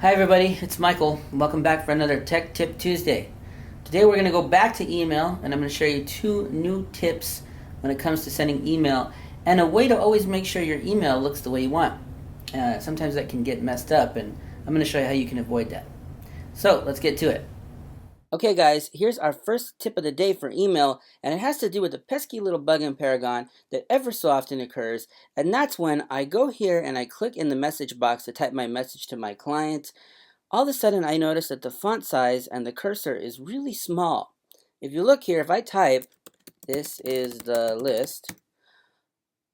Hi everybody, it's Michael. Welcome back for another Tech Tip Tuesday. Today we're going to go back to email and I'm going to show you two new tips when it comes to sending email and a way to always make sure your email looks the way you want. Sometimes that can get messed up and I'm going to show you how you can avoid that. So let's get to it. Okay guys, here's our first tip of the day for email, and it has to do with a pesky little bug in Paragon that ever so often occurs, and that's when I go here and I click in the message box to type my message to my client. All of a sudden I notice that the font size and the cursor is really small. If you look here, if I type, "This is the list,"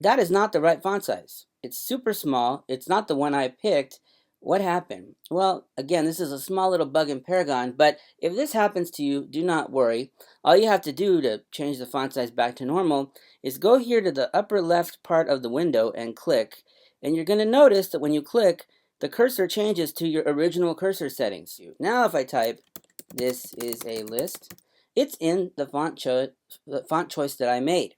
that is not the right font size. It's super small. It's not the one I picked. What happened? Well, again, this is a small little bug in Paragon, but if this happens to you, do not worry. All you have to do to change the font size back to normal is go here to the upper left part of the window and click, and you're going to notice that when you click, the cursor changes to your original cursor settings. Now if I type, "This is a list," it's in the font choice that I made.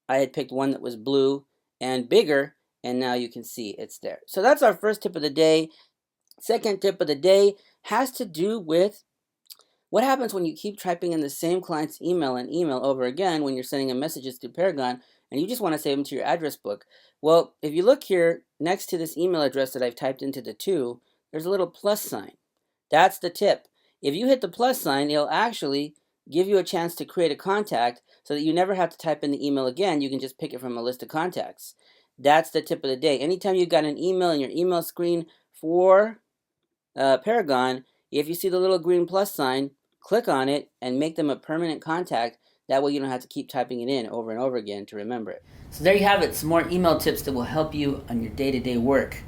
I had picked one that was blue and bigger, and now you can see it's there. So that's our first tip of the day. Second tip of the day has to do with what happens when you keep typing in the same client's email and email over again when you're sending them messages through Paragon and you just want to save them to your address book. Well, if you look here next to this email address that I've typed into the two, there's a little plus sign. That's the tip. If you hit the plus sign, it'll actually give you a chance to create a contact so that you never have to type in the email again. You can just pick it from a list of contacts. That's the tip of the day. Anytime you've got an email in your email screen for Paragon, if you see the little green plus sign, click on it and make them a permanent contact. That way you don't have to keep typing it in over and over again to remember it. So there you have it, some more email tips that will help you on your day-to-day work.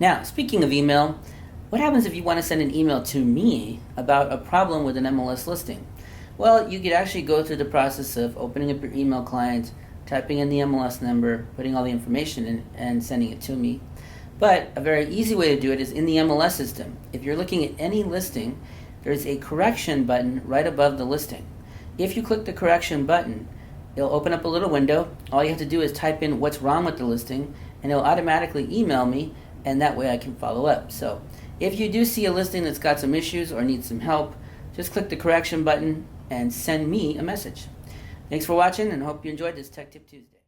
Now, speaking of email, what happens if you want to send an email to me about a problem with an MLS listing? Well, you could actually go through the process of opening up your email client, typing in the MLS number, putting all the information in, and sending it to me. But a very easy way to do it is in the MLS system. If you're looking at any listing, there's a correction button right above the listing. If you click the correction button, it'll open up a little window. All you have to do is type in what's wrong with the listing, and it'll automatically email me, and that way I can follow up. So if you do see a listing that's got some issues or needs some help, just click the correction button and send me a message. Thanks for watching, and hope you enjoyed this Tech Tip Tuesday.